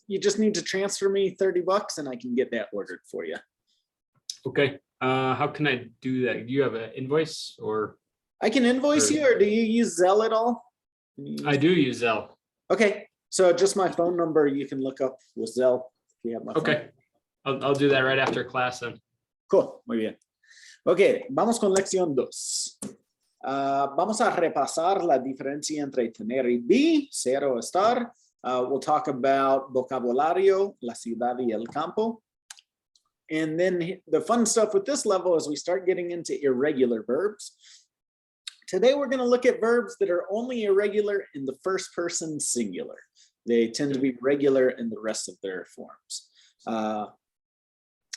you just need to transfer me $30 and I can get that ordered for you. Okay. How can I do that? Do you have an invoice or? I can invoice you, or do you use Zelle at all? I do use Zelle. Okay, so just my phone number you can look up with Zelle if you have my phone. Okay, I'll do that right after class then. Cool, muy bien. Ok, vamos con lección 2. Vamos a repasar la diferencia entre tener y be, ser o estar. We'll talk about vocabulario, la ciudad y el campo. And then the fun stuff with this level is we start getting into irregular verbs. Today we're going to look at verbs that are only irregular in the first person singular. They tend to be regular in the rest of their forms.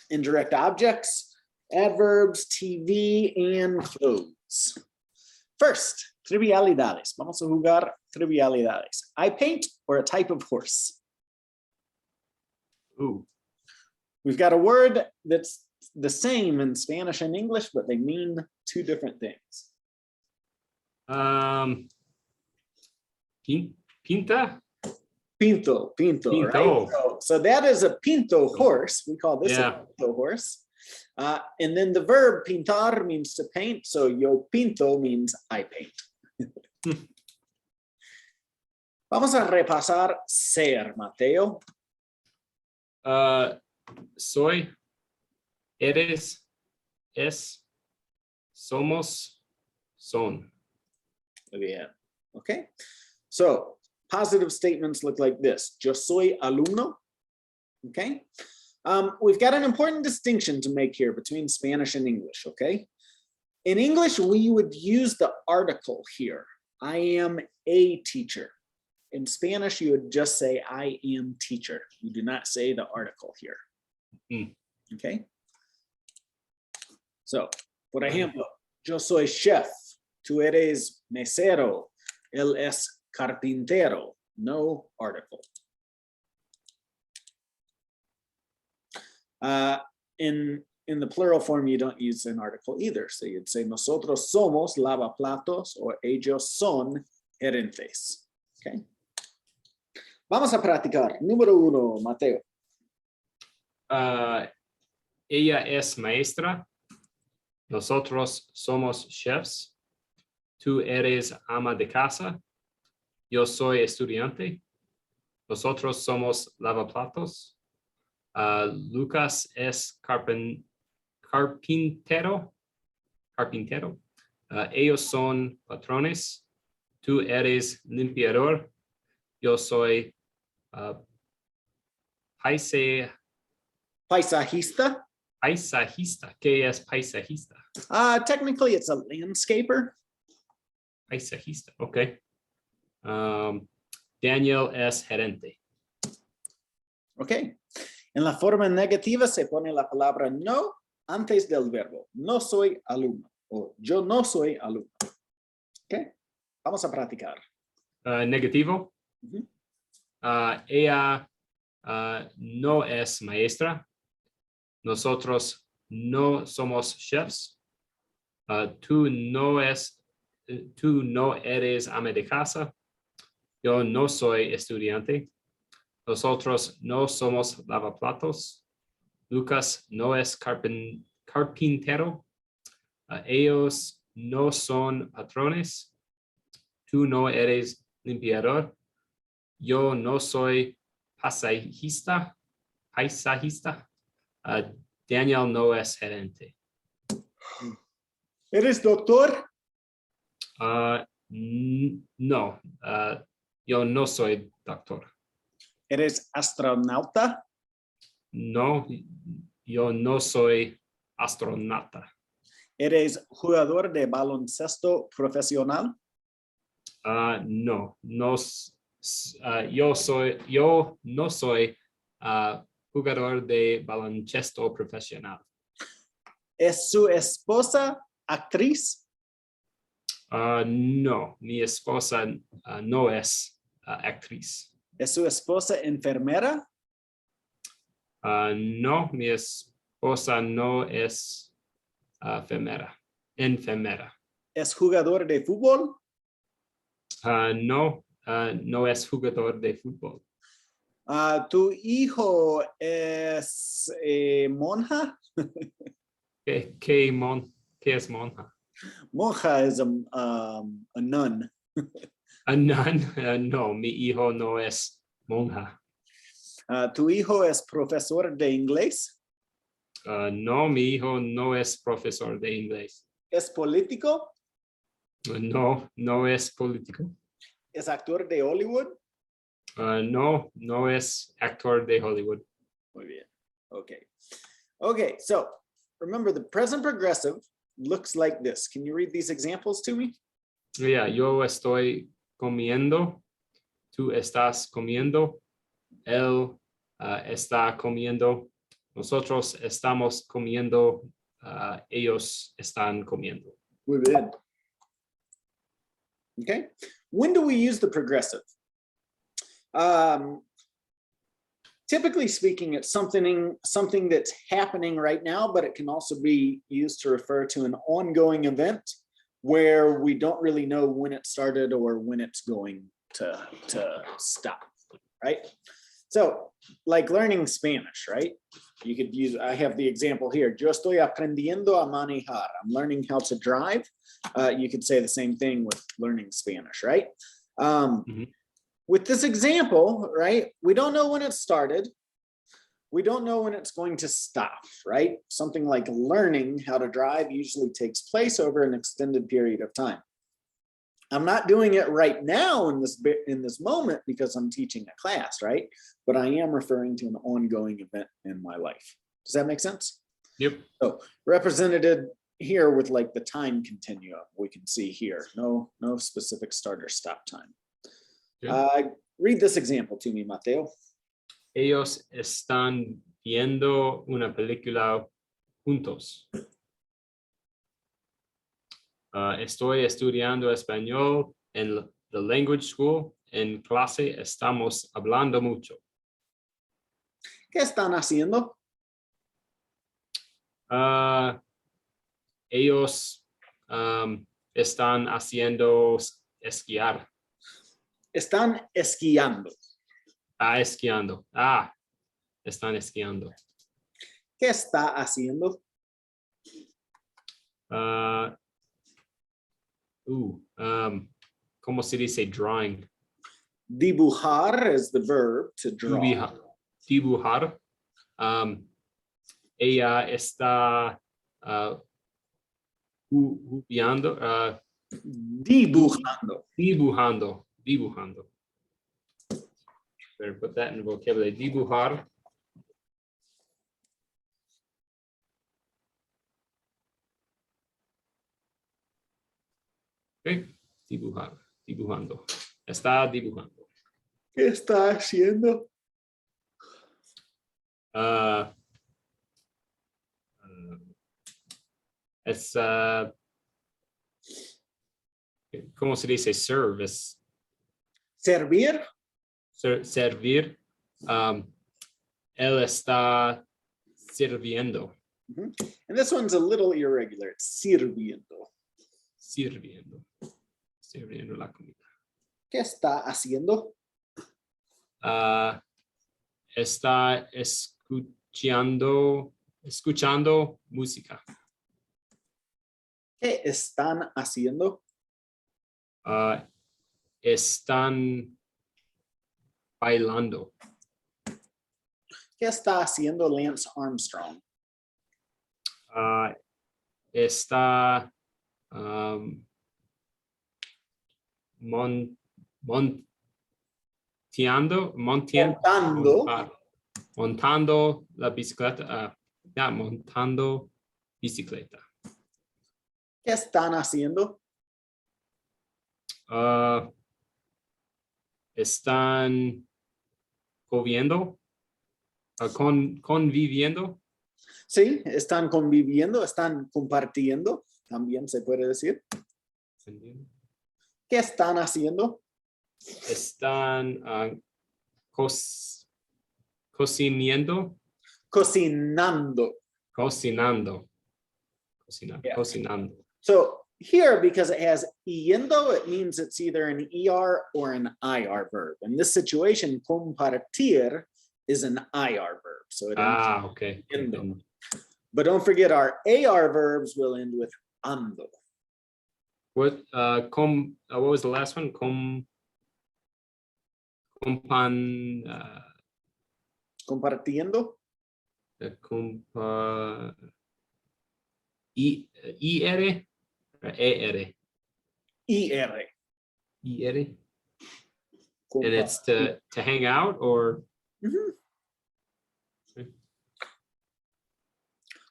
Indirect objects, adverbs, TV, and clothes. First, trivialidades. Vamos a jugar trivialidades. I paint, or a type of horse. Ooh. We've got a word that's the same in Spanish and English, but they mean two different things. Pinta? Pinto, Pinto. right? So that is a pinto horse. We call this Yeah. a pinto horse. And then the verb pintar means to paint. So yo pinto means I paint. Vamos a repasar ser, Mateo. Soy, eres, es, somos, son. Yeah. Okay. So positive statements look like this. Yo soy alumno. Okay. We've got an important distinction to make here between Spanish and English. Okay. In English, we would use the article here. I am a teacher. In Spanish, you would just say I am teacher. You do not say the article here. Okay. So, por ejemplo, yo soy chef. Tú eres mesero. Él es carpintero. No article. In the plural form, you don't use an article either. So you'd say nosotros somos lavaplatos, or ellos son gerentes. Okay. Vamos a practicar. Número 1, Mateo. Ella es maestra. Nosotros somos chefs. Tú eres ama de casa. Yo soy estudiante. Nosotros somos lavaplatos. Lucas es carpintero. Ellos son patrones. Tú eres limpiador. Yo soy Paisajista. paisajista. ¿Qué es paisajista? Technically, it's a landscaper. Paisajista, okay. Daniel es gerente. Okay. En la forma negativa se pone la palabra no antes del verbo. No soy alumno. O yo no soy alumno. Okay. Vamos a practicar. Negativo. Ella no es maestra. Nosotros no somos chefs. Tú no eres ama de casa. Yo no soy estudiante. Nosotros no somos lavaplatos. Lucas no es carpintero. Ellos no son patrones. Tú no eres limpiador. Yo no soy paisajista. Daniel no es gerente. ¿Eres doctor? No, yo no soy doctor. ¿Eres astronauta? No, yo no soy astronauta. ¿Eres jugador de baloncesto profesional? No, yo no soy jugador de baloncesto profesional. ¿Es su esposa actriz? No, mi esposa no es actriz. ¿Es su esposa enfermera? No, mi esposa no es enfermera. ¿Es jugador de fútbol? No, no es jugador de fútbol. ¿Tu hijo es monja? ¿Qué es monja? Monja is a nun. A nun? No, mi hijo no es monja. ¿Tu hijo es profesor de inglés? No, mi hijo no es profesor de inglés. ¿Es político? No, no es político. ¿Es actor de Hollywood? No, no es actor de Hollywood. Muy bien. Okay. Okay, so remember the present progressive looks like this. Can you read these examples to me? Yeah, yo estoy comiendo. Tú estás comiendo. Él está comiendo. Nosotros estamos comiendo. Ellos están comiendo. Muy bien. Okay. When do we use the progressive? Typically speaking, it's something that's happening right now, but it can also be used to refer to an ongoing event where we don't really know when it started or when it's going to stop, right? So like learning Spanish, right? You could use, I have the example here. Yo estoy aprendiendo a manejar. I'm learning how to drive. You could say the same thing with learning Spanish, right? With this example, right, we don't know when it started. We don't know when it's going to stop, right? Something like learning how to drive usually takes place over an extended period of time. I'm not doing it right now in this moment because I'm teaching a class, right? But I am referring to an ongoing event in my life. Does that make sense? Yep. So represented here with like the time continuum, we can see here, no specific start or stop time. Read this example to me, Mateo. Ellos están viendo una película juntos. Estoy estudiando español en the language school. En clase estamos hablando mucho. ¿Qué están haciendo? Ellos están haciendo esquiar. Están esquiando. Esquiando. Están esquiando. ¿Qué está haciendo? ¿Cómo se dice drawing? Dibujar is the verb to draw. Dibujar. Ella está dibujando. Better put that in vocabulary. Dibujar. Okay. Dibujando. Está dibujando. ¿Qué está haciendo? Es ¿cómo se dice serve? Es Servir. Servir. Él está sirviendo. And this one's a little irregular. It's sirviendo. Sirviendo la comida. ¿Qué está haciendo? Está escuchando música. ¿Qué están haciendo? Están bailando. ¿Qué está haciendo Lance Armstrong? Está montando la bicicleta. Montando bicicleta. ¿Qué están haciendo? Están conviviendo. Conviviendo. Sí, están conviviendo, están compartiendo, también se puede decir. ¿Qué están haciendo? Están cocinando. Cocinando. Cocinando. Yeah. Cocinando. So here, because it has yendo, it means it's either an ER or an IR verb. In this situation, compartir is an IR verb. So it ends okay. yendo. But don't forget our AR verbs will end with ando. What was the last one? Compartiendo. ER or ER? ER. ER. And it's to hang out or? Mm-hmm.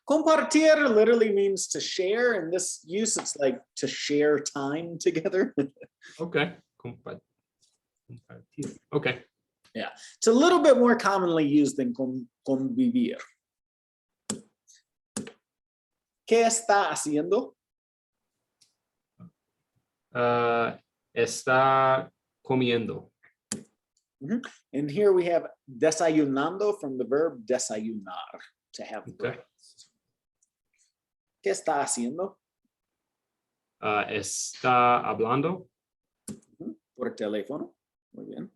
Compartir literally means to share. In this use, it's like to share time together. Okay. Okay. Yeah, it's a little bit more commonly used than convivir. ¿Qué está haciendo? Está comiendo. And here we have desayunando from the verb desayunar, to have breakfast. ¿Qué está haciendo? Está hablando. Por teléfono. Muy bien.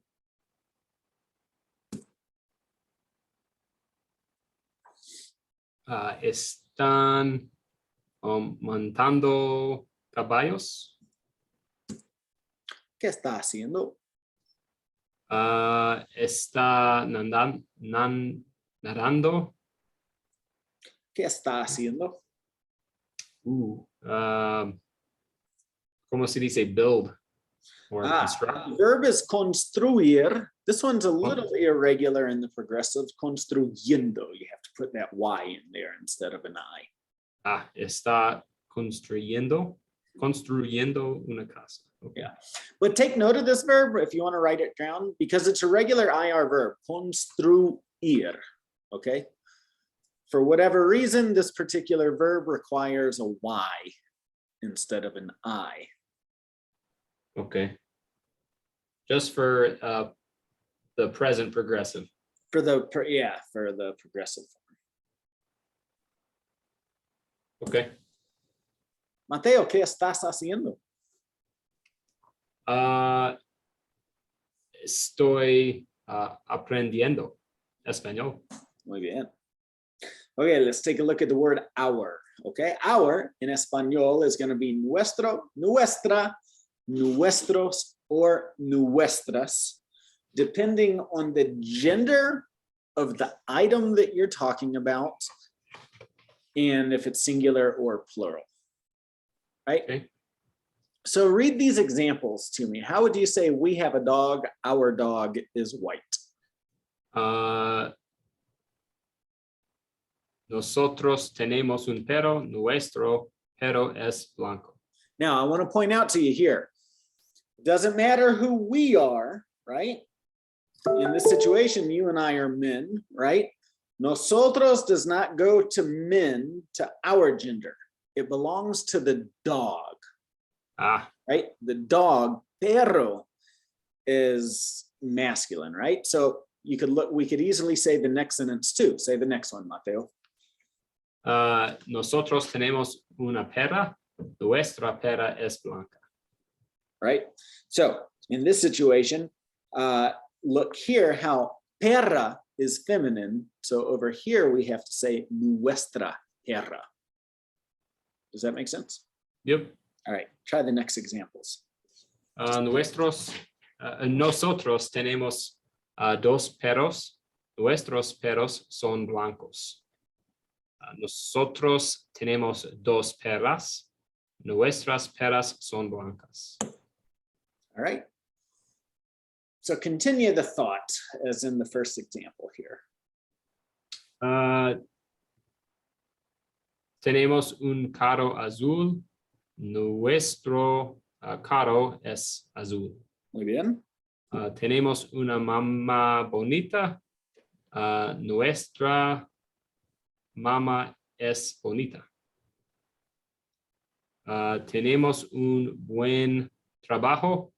Están montando caballos. ¿Qué está haciendo? Está nadando. ¿Qué está haciendo? ¿Cómo se dice build or construct? The verb is construir. This one's a little irregular in the progressive. Construyendo. You have to put that Y in there instead of an I. Está construyendo una casa. Okay. Yeah, but take note of this verb if you want to write it down, because it's a regular IR verb, construir, okay? For whatever reason, this particular verb requires a Y instead of an I. Okay. Just for the present progressive. For the progressive form. Okay. Mateo, ¿qué estás haciendo? Estoy aprendiendo español. Muy bien. Okay, let's take a look at the word our. Okay, our in español is going to be nuestro, nuestra, nuestros, or nuestras, depending on the gender of the item that you're talking about and if it's singular or plural. Right? Okay. So read these examples to me. How would you say we have a dog, our dog is white? Nosotros tenemos un perro, nuestro perro es blanco. Now, I want to point out to you here, it doesn't matter who we are, right? In this situation, you and I are men, right? Nosotros does not go to men, to our gender. It belongs to the dog. Right? The dog, perro, is masculine, right? So you could look, we could easily say the next sentence too. Say the next one, Mateo. Nosotros tenemos una perra, nuestra perra es blanca. Right? So in this situation, look here how perra is feminine. So over here, we have to say nuestra perra. Does that make sense? Yep. All right, try the next examples. Nosotros tenemos dos perros. Nuestros perros son blancos. Nosotros tenemos dos perras. Nuestras perras son blancas. All right. So continue the thought as in the first example here. Tenemos un carro azul. Nuestro carro es azul. Muy bien. Tenemos una mamá bonita. Nuestra mamá es bonita. Tenemos un buen trabajo.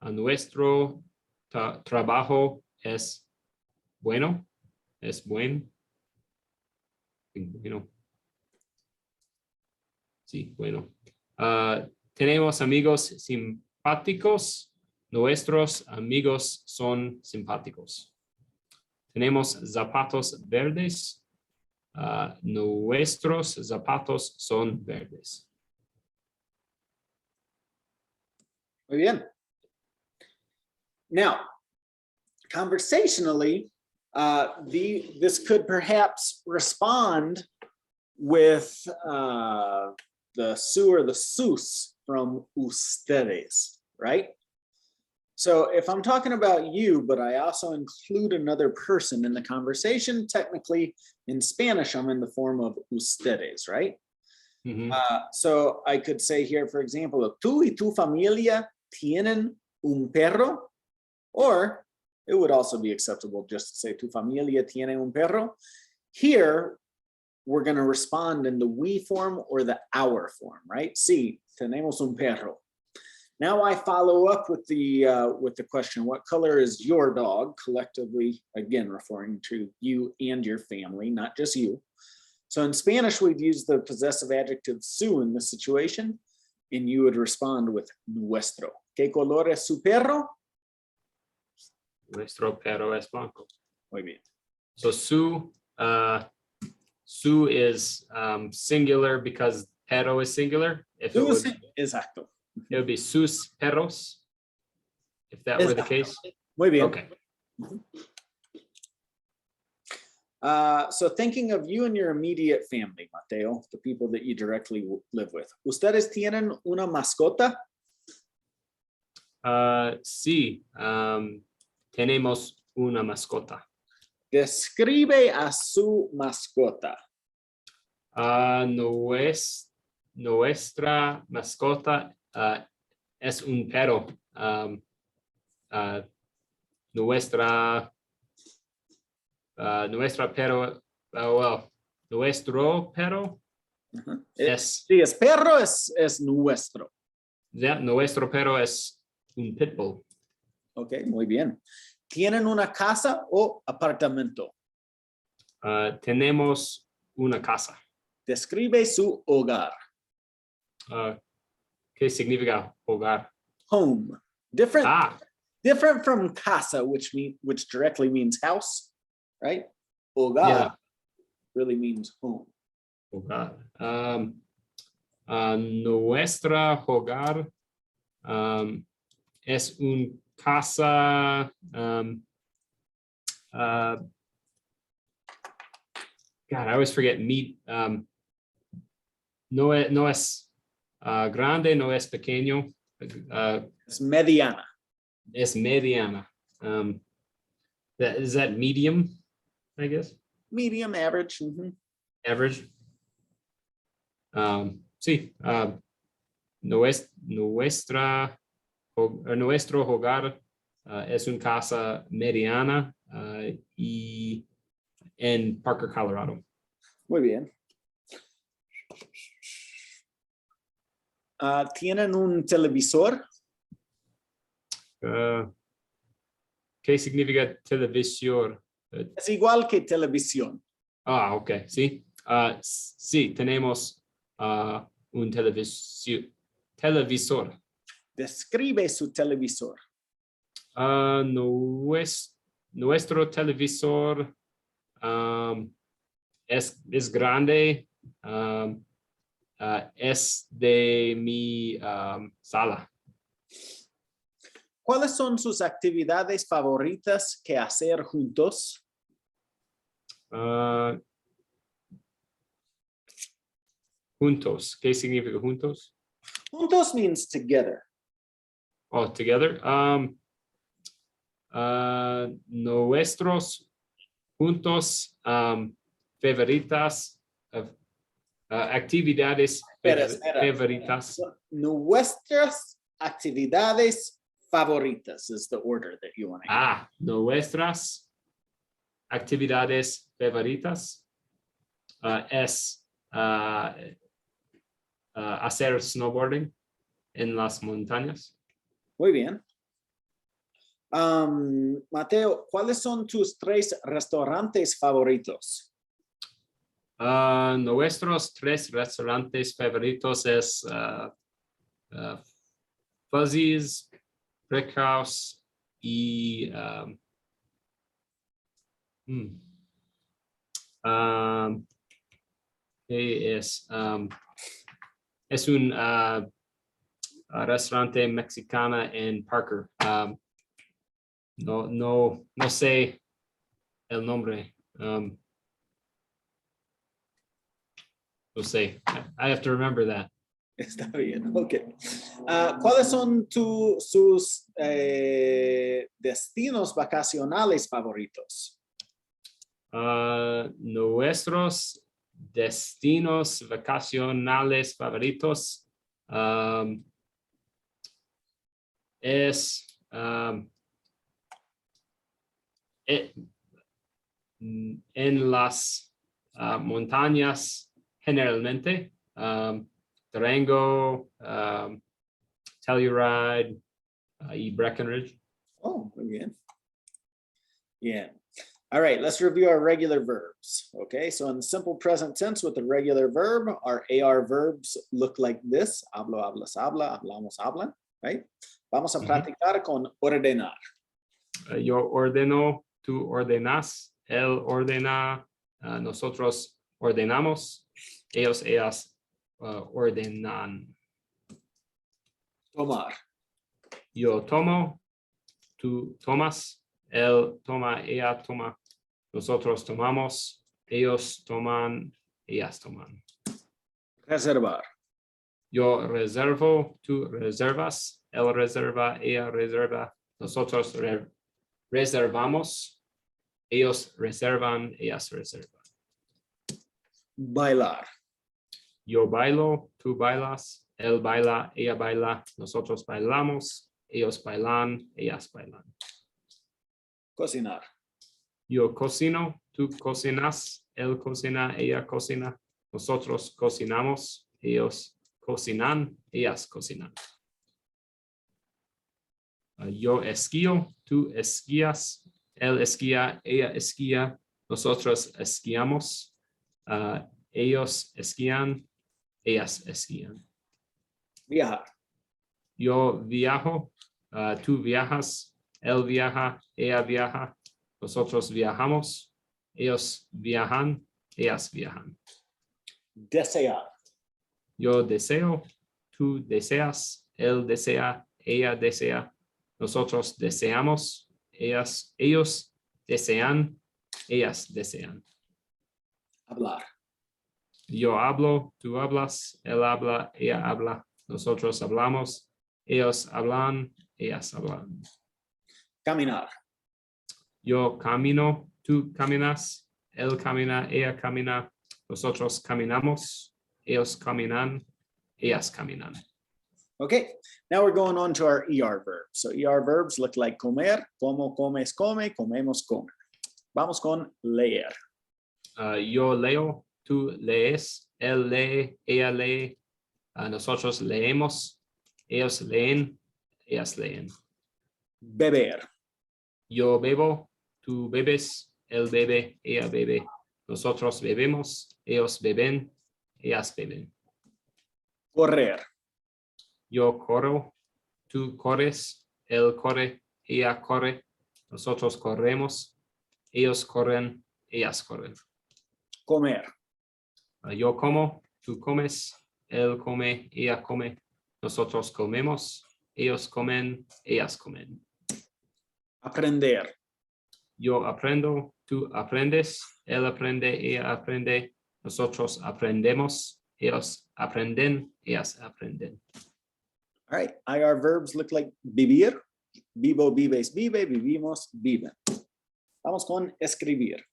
Nuestro trabajo es bueno. Es bueno. Sí, bueno. Tenemos amigos simpáticos. Nuestros amigos son simpáticos. Tenemos zapatos verdes. Nuestros zapatos son verdes. Muy bien. Now, conversationally, this could perhaps respond with the su or the sus from ustedes, right? So if I'm talking about you, but I also include another person in the conversation, technically in Spanish, I'm in the form of ustedes, right? Mm-hmm. So I could say here, for example, tú y tu familia tienen un perro, or it would also be acceptable just to say tu familia tiene un perro. Here, we're going to respond in the we form or the our form, right? Sí, tenemos un perro. Now I follow up with the question, what color is your dog? Collectively, again, referring to you and your family, not just you. So in Spanish, we'd use the possessive adjective su in this situation, and you would respond with nuestro. ¿Qué color es su perro? Nuestro perro es blanco. Muy bien. So su is singular because perro is singular. If it would, Exacto. it would be sus perros, if that were the case. Muy bien. Okay. So thinking of you and your immediate family, Mateo, the people that you directly live with. ¿Ustedes tienen una mascota? Sí, tenemos una mascota. Describe a su mascota. Nuestra mascota es un perro. Nuestra perro, nuestro perro es. Sí, es perro, es nuestro. Yeah, nuestro perro es un pitbull. Ok, muy bien. ¿Tienen una casa o apartamento? Tenemos una casa. Describe su hogar. ¿Qué significa hogar? Home. Different from casa, which directly means house, right? Hogar Yeah. really means home. Hogar. Nuestra hogar es un casa. God, I always forget meat. No es grande, no es pequeño. Es mediana. Es mediana. Is that medium, I guess? Medium, average. Average. Sí. Nuestro hogar es una casa mediana y en Parker, Colorado. Muy bien. ¿Tienen un televisor? ¿Qué significa televisor? Es igual que televisión. Ok, sí. Sí, tenemos un televisor. Describe su televisor. Nuestro televisor es grande. Es de mi sala. ¿Cuáles son sus actividades favoritas que hacer juntos? Juntos. ¿Qué significa juntos? Juntos means together. Oh, together. Nuestros juntos favoritas. Actividades favoritas. Nuestras actividades favoritas is the order that you want to hear. Nuestras actividades favoritas es hacer snowboarding en las montañas. Muy bien. Mateo, ¿cuáles son tus 3 restaurantes favoritos? Nuestros 3 restaurantes favoritos es Fuzzies, Brick House y es un restaurante mexicano en Parker. No sé el nombre. No sé. I have to remember that. Está bien, ok. ¿Cuáles son sus destinos vacacionales favoritos? Nuestros destinos vacacionales favoritos es en las montañas generalmente. Durango, Telluride, y Breckenridge. Oh, muy bien. Yeah. All right, let's review our regular verbs. Okay, so in simple present tense with the regular verb, our AR verbs look like this. Hablo, hablas, habla, hablamos, hablan, right? Vamos a practicar con ordenar. Yo ordeno, tú ordenas, él ordena, nosotros ordenamos, ellos, ellas ordenan. Tomar. Yo tomo, tú tomas, él toma, ella toma, nosotros tomamos, ellos toman, ellas toman. Reservar. Yo reservo, tú reservas, él reserva, ella reserva, nosotros reservamos, ellos reservan, ellas reservan. Bailar. Yo bailo, tú bailas, él baila, ella baila, nosotros bailamos, ellos bailan, ellas bailan. Cocinar. Yo cocino, tú cocinas, él cocina, ella cocina, nosotros cocinamos, ellos cocinan, ellas cocinan. Yo esquío, tú esquías, él esquía, ella esquía, nosotros esquiamos, ellos esquían, ellas esquían. Viajar. Yo viajo, tú viajas, él viaja, ella viaja, nosotros viajamos, ellos viajan, ellas viajan. Desear. Yo deseo, tú deseas, él desea, ella desea, nosotros deseamos, ellos desean, ellas desean. Hablar. Yo hablo, tú hablas, él habla, ella habla, nosotros hablamos, ellos hablan, ellas hablan. Caminar. Yo camino, tú caminas, él camina, ella camina, nosotros caminamos, ellos caminan, ellas caminan. Okay, now we're going on to our ER verbs. So ER verbs look like comer, como, comes, come, comemos, come. Vamos con leer. Yo leo, tú lees, él lee, ella lee, nosotros leemos, ellos leen, ellas leen. Beber. Yo bebo, tú bebes, él bebe, ella bebe, nosotros bebemos, ellos beben, ellas beben. Correr. Yo corro, tú corres, él corre, ella corre, nosotros corremos, ellos corren, ellas corren. Comer. Yo como, tú comes, él come, ella come, nosotros comemos, ellos comen, ellas comen. Aprender. Yo aprendo, tú aprendes, él aprende, ella aprende, nosotros aprendemos, ellos aprenden, ellas aprenden. All right, IR verbs look like vivir. Vivo, vives, vive, vivimos, viven. Vamos con escribir.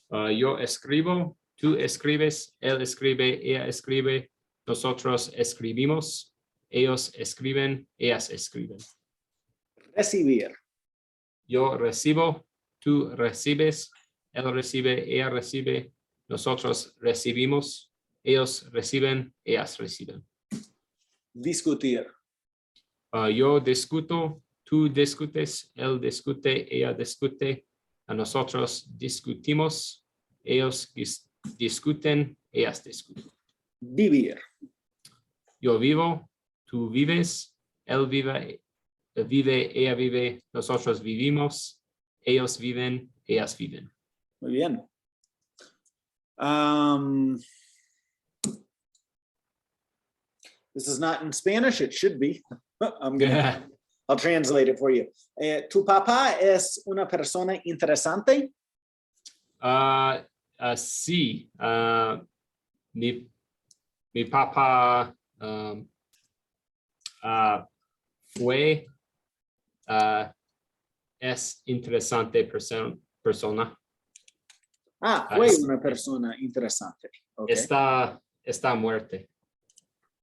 Yo escribo, tú escribes, él escribe, ella escribe, nosotros escribimos, ellos escriben, ellas escriben. Recibir. Yo recibo, tú recibes, él recibe, ella recibe, nosotros recibimos, ellos reciben, ellas reciben. Discutir. Yo discuto, tú discutes, él discute, ella discute, a nosotros discutimos, ellos discuten, ellas discuten. Vivir. Yo vivo, tú vives, él vive, ella vive, nosotros vivimos, ellos viven, ellas viven. Muy bien. This is not in Spanish. It should be. I'll translate it for you. ¿Tu papá es una persona interesante? Sí. Mi papá fue es interesante persona. Fue una persona interesante. Okay. Está muerte.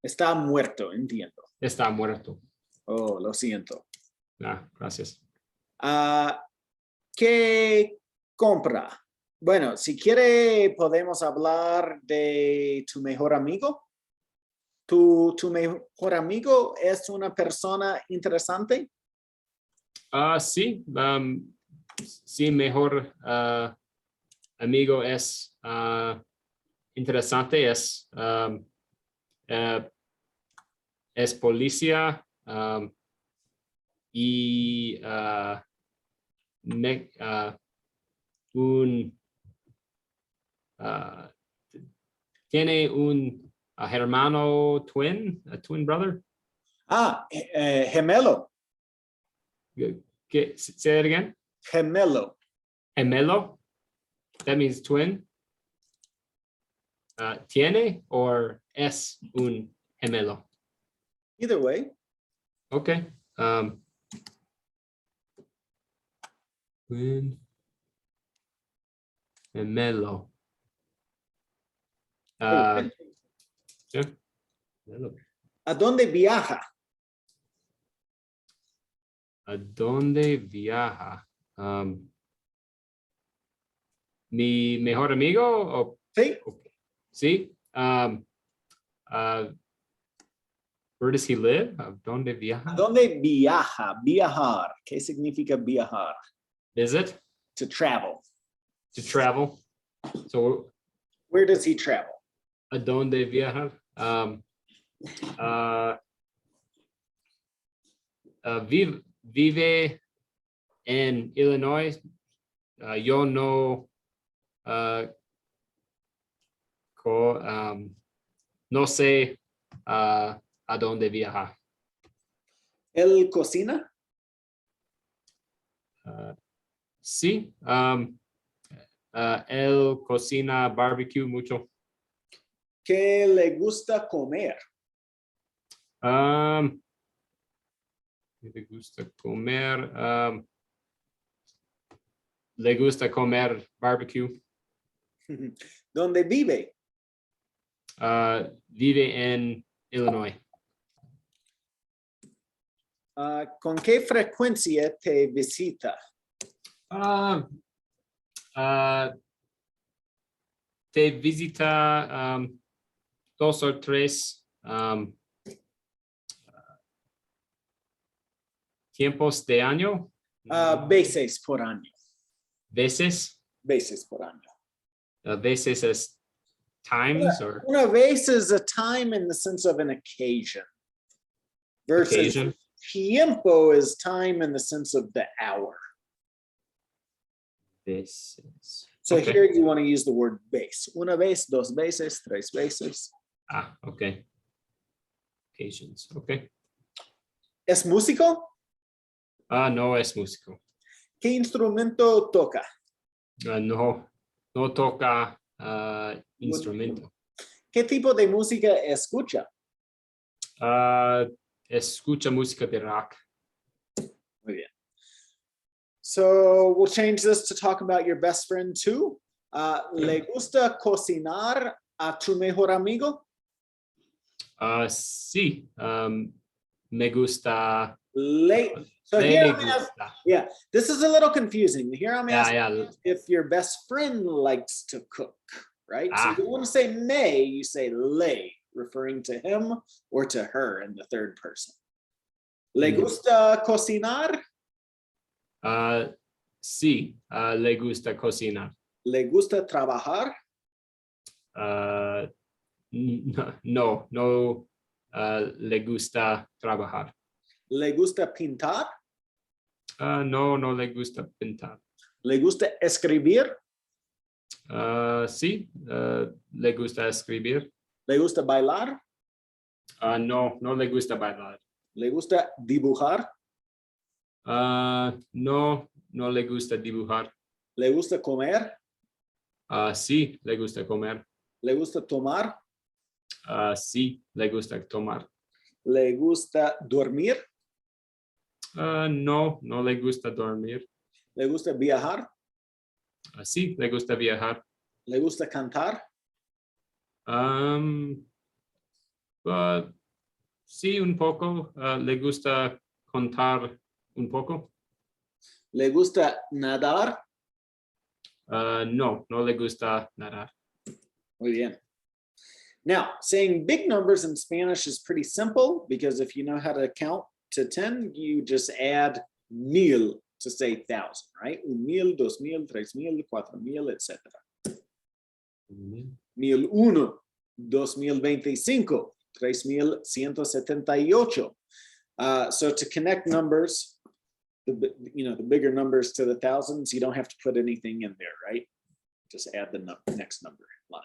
Está muerto, entiendo. Está muerto. Oh, lo siento. Gracias. ¿Qué compra? Bueno, si quiere, podemos hablar de tu mejor amigo. ¿Tu mejor amigo es una persona interesante? Sí. Sí, mejor amigo es interesante. Es policía y tiene un hermano twin, a twin brother. Gemelo. Say it again. Gemelo. Gemelo. That means twin. ¿Tiene or es un gemelo? Either way. Okay. Twin. Gemelo. Yeah. ¿A dónde viaja? ¿A dónde viaja? Mi mejor amigo? Sí. Okay. Sí. Where does he live? ¿A dónde viaja? ¿A dónde viaja? Viajar. ¿Qué significa viajar? Visit? To travel. To travel. So where does he travel? ¿A dónde viaja? Vive en Illinois. Yo no no sé a dónde viaja. ¿Él cocina? Sí. Él cocina barbecue mucho. ¿Qué le gusta comer? Le gusta comer. Le gusta comer barbecue. ¿Dónde vive? Vive en Illinois. ¿Con qué frecuencia te visita? Te visita 2 o 3 tiempos de año. Veces por año. Veces. Veces por año. Veces as times or una vez is a time in the sense of an occasion. Versus occasion. Tiempo is time in the sense of the hour. Veces. So okay. Here you want to use the word vez. Una vez, dos veces, tres veces. Okay. Occasions. Okay. ¿Es músico? No es músico. ¿Qué instrumento toca? No toca instrumento. ¿Qué tipo de música escucha? Escucha música de rock. Muy bien. So we'll change this to talk about your best friend too. ¿Le gusta cocinar a tu mejor amigo? Sí. Me gusta. So here I'm asking, this is a little confusing. Here I'm asking if your best friend likes to cook, right? So you want to say me, you say le, referring to him or to her in the third person. ¿Le gusta cocinar? Sí, le gusta cocinar. ¿Le gusta trabajar? No le gusta trabajar. ¿Le gusta pintar? No, no le gusta pintar. ¿Le gusta escribir? Sí, le gusta escribir. ¿Le gusta bailar? No, no le gusta bailar. ¿Le gusta dibujar? No, no le gusta dibujar. ¿Le gusta comer? Sí, le gusta comer. ¿Le gusta tomar? Sí, le gusta tomar. ¿Le gusta dormir? No, no le gusta dormir. ¿Le gusta viajar? Sí, le gusta viajar. ¿Le gusta cantar? Sí, un poco. Le gusta contar un poco. ¿Le gusta nadar? No, no le gusta nadar. Muy bien. Now, saying big numbers in Spanish is pretty simple because if you know how to count to 10, you just add mil to say 1,000, right? 1,000, 2,000, 3,000, 4,000, etc. 1,001, 2,025, 3,178. So to connect numbers, the bigger numbers to the thousands, you don't have to put anything in there, right? Just add the next number line.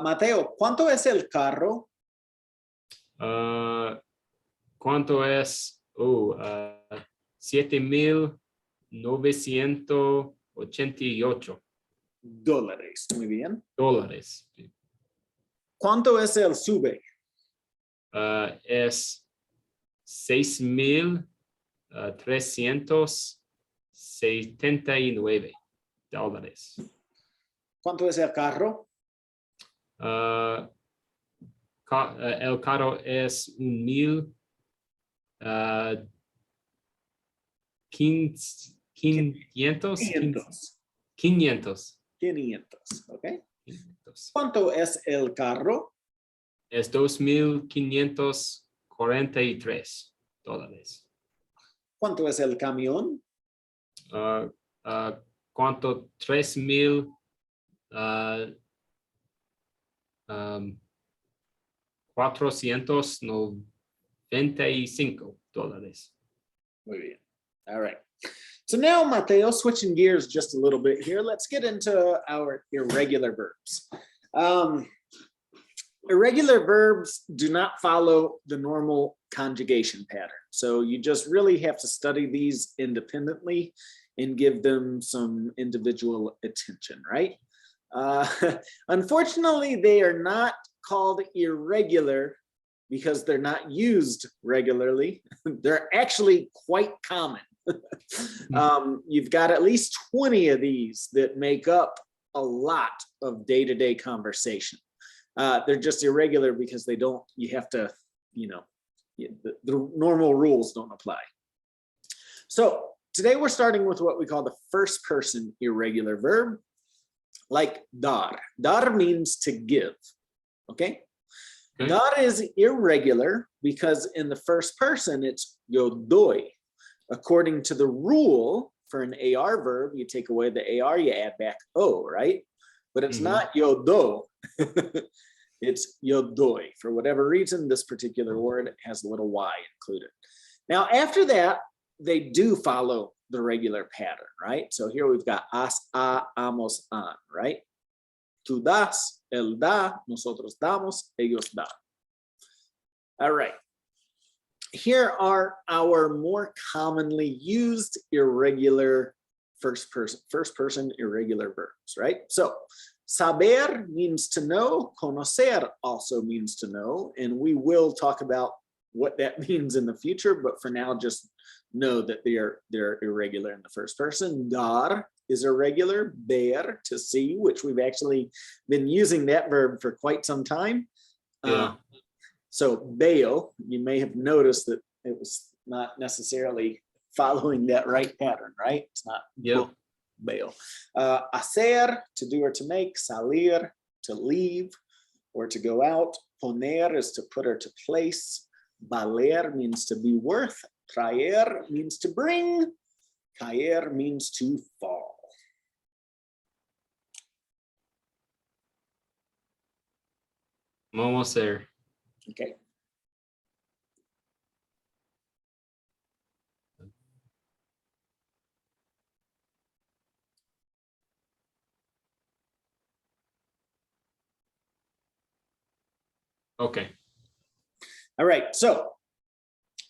Mateo, ¿cuánto es el carro? ¿Cuánto es? 7,988 dólares. Muy bien. dólares. ¿Cuánto es el sube? Es 6,379 dólares. ¿Cuánto es el carro? El carro es 1,500. 500. 500, ¿ok? 500. ¿Cuánto es el carro? Es 2,543 dólares. ¿Cuánto es el camión? ¿Cuánto? 3,495 dólares. Muy bien. All right. So now, Mateo, switching gears just a little bit here, let's get into our irregular verbs. Irregular verbs do not follow the normal conjugation pattern. So you just really have to study these independently and give them some individual attention, right? Unfortunately, they are not called irregular because they're not used regularly. They're actually quite common. You've got at least 20 of these that make up a lot of day-to-day conversation. They're just irregular because they don't, you have to, the normal rules don't apply. So today we're starting with what we call the first person irregular verb, like dar. Dar means to give, okay? Dar is irregular because in the first person it's yo doy. According to the rule for an AR verb, you take away the AR, you add back O, right? But it's not yo do. It's yo doy. For whatever reason, this particular word has a little Y included. Now, after that, they do follow the regular pattern, right? So here we've got as, a, amos, an, right? Tú das, él da, nosotros damos, ellos dan. All right. Here are our more commonly used irregular first person irregular verbs, right? So saber means to know, conocer also means to know, and we will talk about what that means in the future, but for now, just know that they're irregular in the first person. Dar is irregular, ver, to see, which we've actually been using that verb for quite some time. Yeah. So veo, you may have noticed that it was not necessarily following that right pattern, right? It's not veo. Hacer, to do or to make. Salir, to leave or to go out. Poner is to put or to place. Valer means to be worth. Traer means to bring. Caer means to fall. Almost there. Okay. Okay. All right, so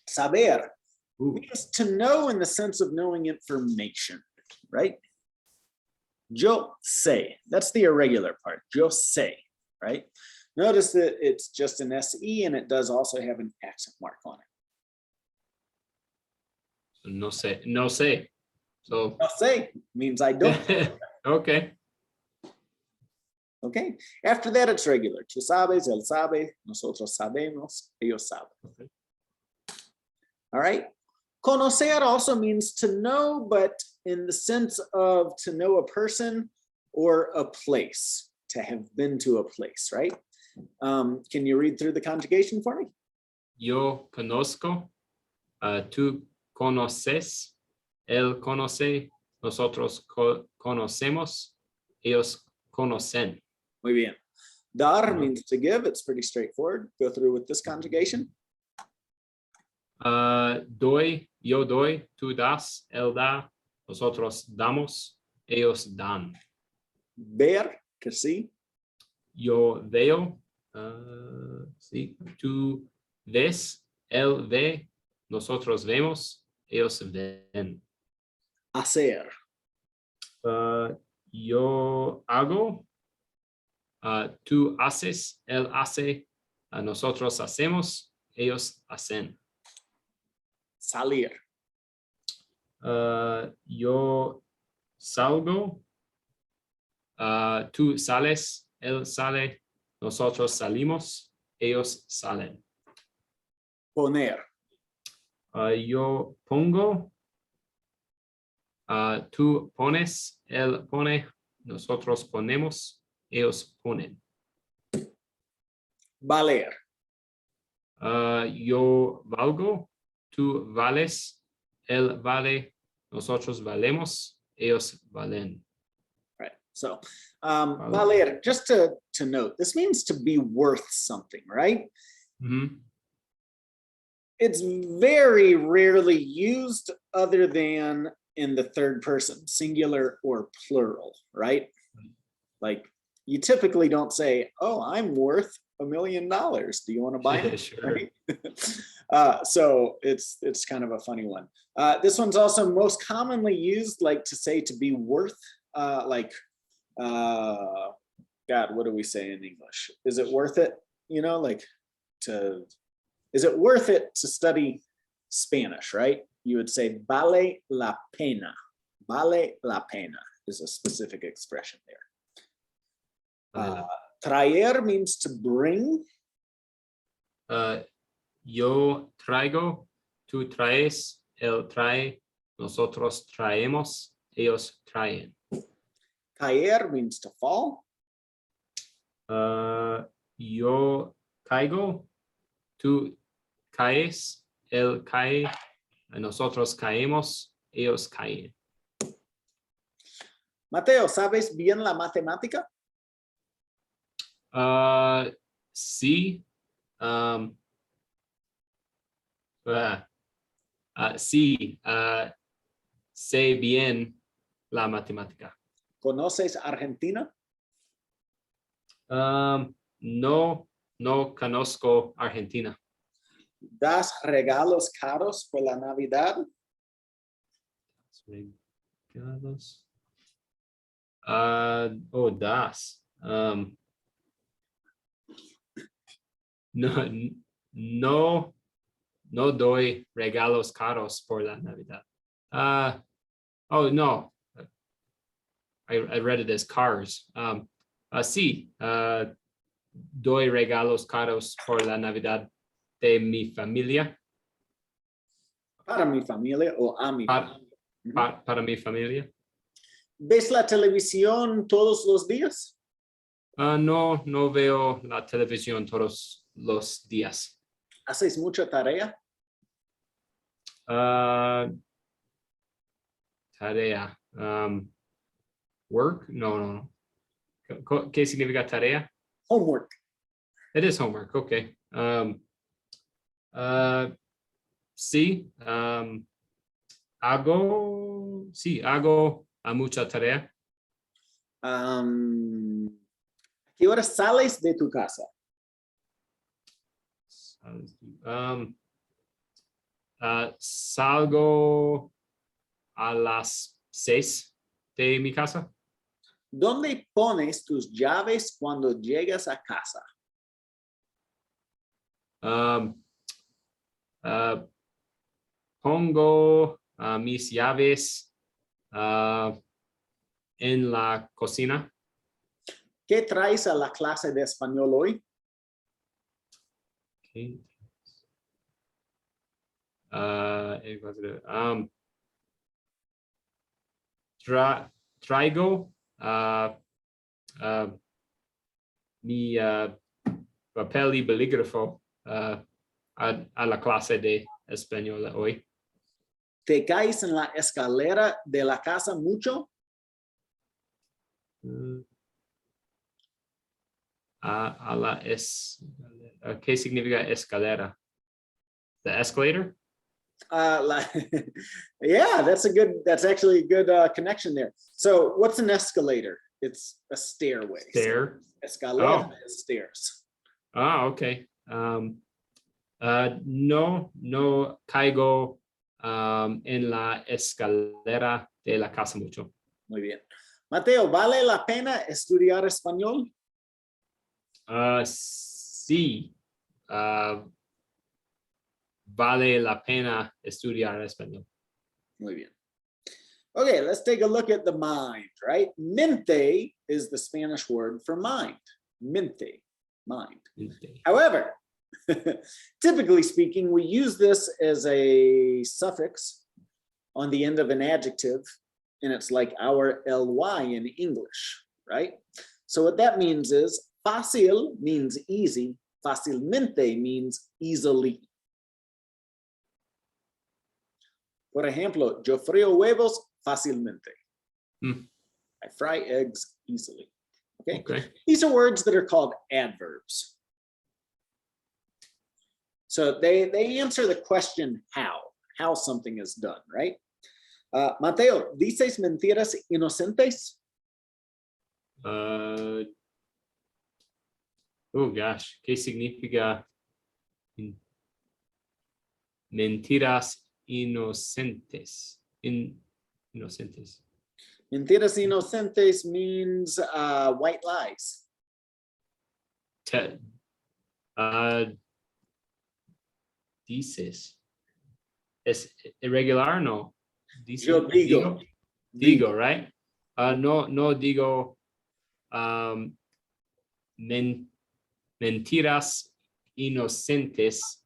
saber means to know in the sense of knowing information, right? Yo sé, that's the irregular part, yo sé, right? Notice that it's just an SE and it does also have an accent mark on it. So no sé, no sé. So No sé means I don't. okay. Okay, after that it's regular. Tú sabes, él sabe, nosotros sabemos, ellos saben. Okay. All right. Conocer also means to know, but in the sense of to know a person or a place, to have been to a place, right? Can you read through the conjugation for me? Yo conozco, tú conoces, él conoce, nosotros conocemos, ellos conocen. Muy bien. Dar means to give. It's pretty straightforward. Go through with this conjugation. Doy, yo doy, tú das, él da, nosotros damos, ellos dan. Ver, que sí. Yo veo, sí, tú ves, él ve, nosotros vemos, ellos ven. Hacer. Yo hago, tú haces, él hace, nosotros hacemos, ellos hacen. Salir. Yo salgo, tú sales, él sale, nosotros salimos, ellos salen. Poner. Yo pongo, tú pones, él pone, nosotros ponemos, ellos ponen. Valer. Yo valgo, tú vales, él vale, nosotros valemos, ellos valen. Right. So valer, just to note, this means to be worth something, right? Mm-hmm. It's very rarely used other than in the third person, singular or plural, right? Like you typically don't say, oh, I'm worth $1 million. Do you want to buy it? Sure. Right? So it's kind of a funny one. This one's also most commonly used like to say to be worth, God, what do we say in English? Is it worth it? You know, like is it worth it to study Spanish, right? You would say vale la pena. Vale la pena is a specific expression there. Traer means to bring. Yo traigo, tú traes, él trae, nosotros traemos, ellos traen. Caer means to fall. Yo caigo, tú caes, él cae, nosotros caemos, ellos caen. Mateo, ¿sabes bien la matemática? Sí. Sí, sé bien la matemática. ¿Conoces Argentina? No conozco Argentina. ¿Das regalos caros por la Navidad? Regalos. Das. No doy regalos caros por la Navidad. No. I read it as cars. Sí, doy regalos caros por la Navidad de mi familia. Para mi familia o a mi familia. Para mi familia. ¿Ves la televisión todos los días? No veo la televisión todos los días. ¿Haces mucha tarea? Tarea. Work? No. ¿Qué significa tarea? Homework. It is homework. Okay. Sí. Hago mucha tarea. ¿Qué hora sales de tu casa? Salgo a las 6 de mi casa. ¿Dónde pones tus llaves cuando llegas a casa? Pongo mis llaves en la cocina. ¿Qué traes a la clase de español hoy? Okay. Traigo mi papel y bolígrafo a la clase de español hoy. ¿Te caes en la escalera de la casa mucho? A la ¿qué significa escalera? The escalator? Yeah, that's actually a good connection there. So what's an escalator? It's a stairway. Stair. Escalera is stairs. Okay. No caigo en la escalera de la casa mucho. Muy bien. Mateo, ¿vale la pena estudiar español? Sí. Vale la pena estudiar español. Muy bien. Okay, let's take a look at the mind, right? Mente is the Spanish word for mind. Mente, mind. Mente. However, typically speaking, we use this as a suffix on the end of an adjective, and it's like our ly in English, right? So what that means is fácil means easy, fácilmente means easily. Por ejemplo, yo frío huevos fácilmente. I fry eggs easily. Okay? These are words that are called adverbs. So they answer the question how something is done, right? Mateo, ¿dices mentiras inocentes? Oh gosh, ¿qué significa mentiras inocentes? Inocentes. Mentiras inocentes means white lies. Dices. ¿Es irregular? No. Dice, Yo digo. Digo, right? No digo mentiras inocentes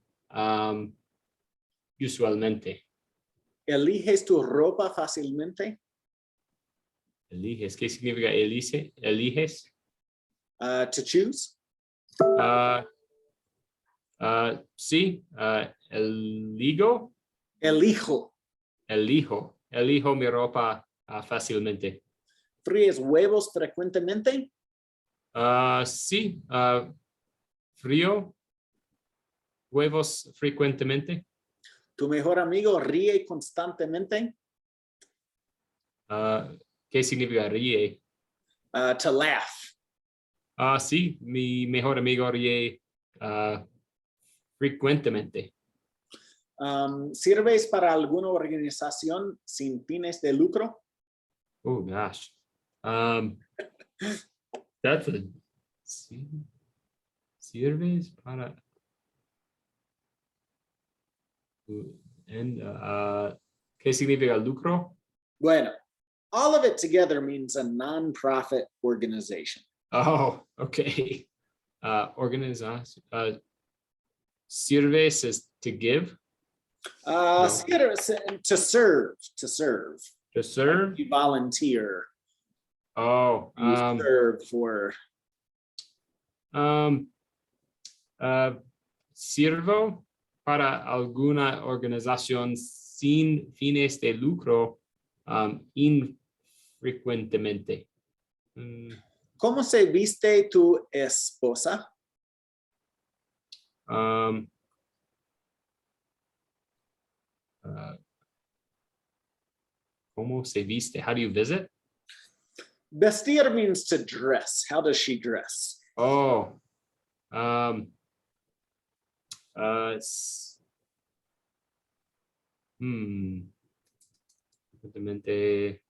usualmente. ¿Eliges tu ropa fácilmente? Eliges. ¿Qué significa eliges? To choose? Sí. Elijo. Elijo mi ropa fácilmente. ¿Fríes huevos frecuentemente? Sí. Frío huevos frecuentemente. ¿Tu mejor amigo ríe constantemente? ¿Qué significa ríe? To laugh. Sí, mi mejor amigo ríe frecuentemente. ¿Sirves para alguna organización sin fines de lucro? Oh gosh. That's a sirves para ¿qué significa lucro? Bueno, all of it together means a non-profit organization. Oh, okay. Organization. Sirves is to give. No. To serve. To serve. You volunteer. Oh. You serve for. Sirvo para alguna organización sin fines de lucro infrecuentemente. ¿Cómo se viste tu esposa? ¿Cómo se viste? How do you visit? Vestir means to dress. How does she dress? Oh, Frecuentemente.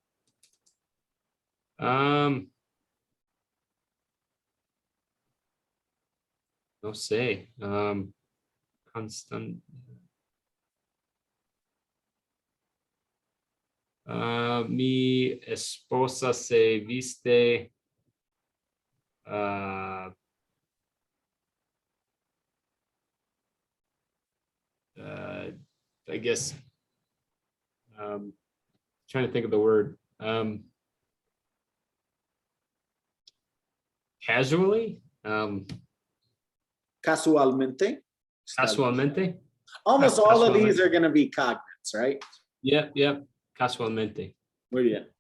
No sé. Constant. Mi esposa se viste. I guess. Trying to think of the word. Casually. Casualmente. Casualmente. Almost all of these are going to be cognates, right? Yep. Casualmente. Muy bien.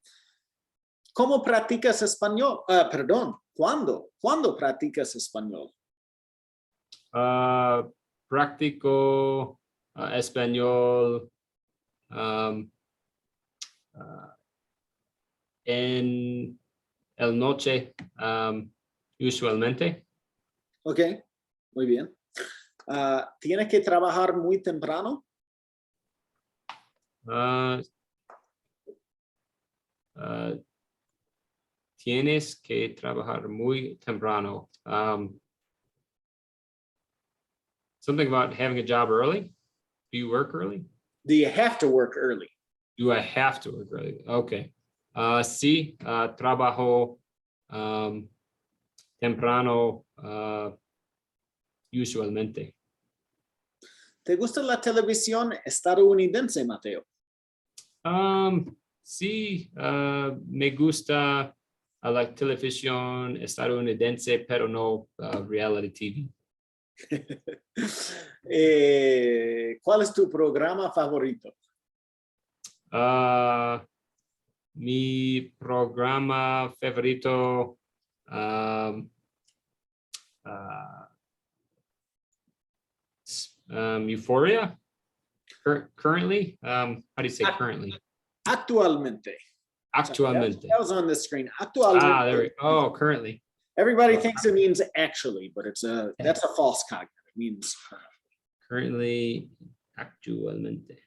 ¿Cómo practicas español? Perdón, ¿cuándo? ¿Cuándo practicas español? Practico español en el noche, usualmente. Ok, muy bien. ¿Tienes que trabajar muy temprano? Tienes que trabajar muy temprano. Something about having a job early. Do you work early? Do you have to work early? Do I have to work early? Okay. Sí, trabajo temprano usualmente. ¿Te gusta la televisión estadounidense, Mateo? Sí, me gusta la televisión estadounidense, pero no reality TV. ¿Cuál es tu programa favorito? Mi programa favorito Euphoria. Currently, how do you say currently? Actualmente. Actualmente. That was on the screen. Actualmente. There we go. Oh, currently. Everybody thinks it means actually, but that's a false cognate. It means currently. Actualmente.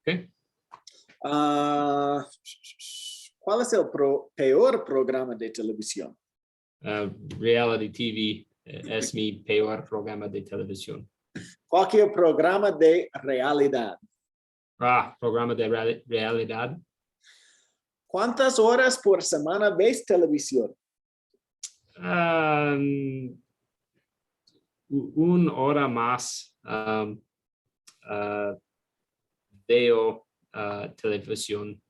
Okay. ¿Cuál es el peor programa de televisión? Reality TV es mi peor programa de televisión. Cualquier programa de realidad. Programa de realidad. ¿Cuántas horas por semana ves televisión? 1 hora más veo televisión.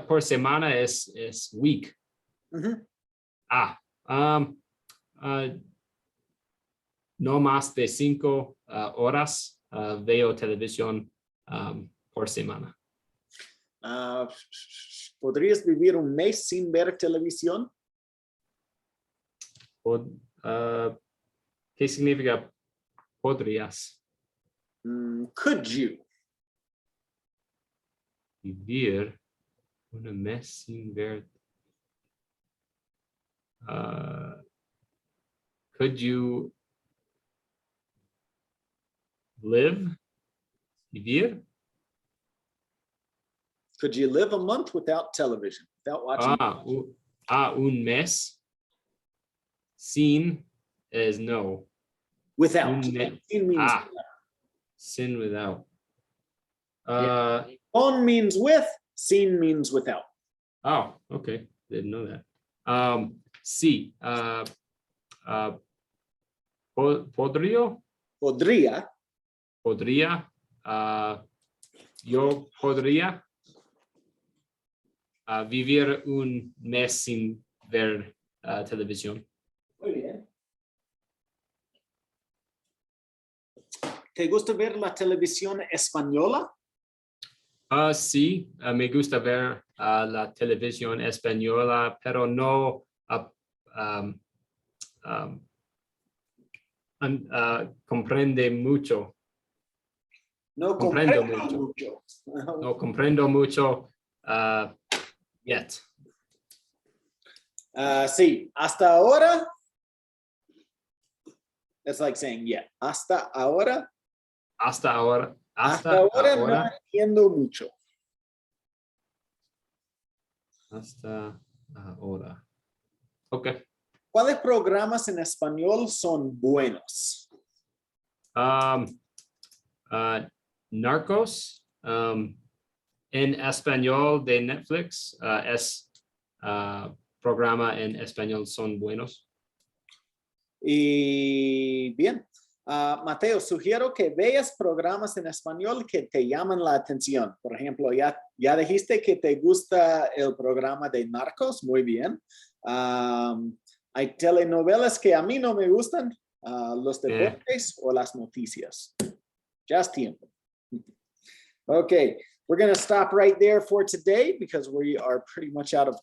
Por semana es week. No más de 5 horas veo televisión por semana. ¿Podrías vivir un mes sin ver televisión? ¿Qué significa podrías? Could you? Vivir un mes sin ver. Could you live? Vivir? Could you live a month without television, without watching? Un mes sin is no. Without. Sin means sin without. On means with, sin means without. Oh, okay. Didn't know that. Sí. Podría. Yo podría vivir un mes sin ver televisión. Muy bien. ¿Te gusta ver la televisión española? Sí, me gusta ver la televisión española, pero no comprende mucho. No comprendo mucho. No comprendo mucho yet. Sí, hasta ahora It's like saying, yeah, hasta ahora. Hasta ahora. Hasta ahora no entiendo mucho. Hasta ahora. Okay. ¿Cuáles programas en español son buenos? Narcos. En español de Netflix es programa en español son buenos. Y bien, Mateo, sugiero que veas programas en español que te llaman la atención. Por ejemplo, ya dijiste que te gusta el programa de Narcos, muy bien. Hay telenovelas que a mí no me gustan, los deportes o las noticias. Just tiempo. Okay, we're going to stop right there for today because we are pretty much out of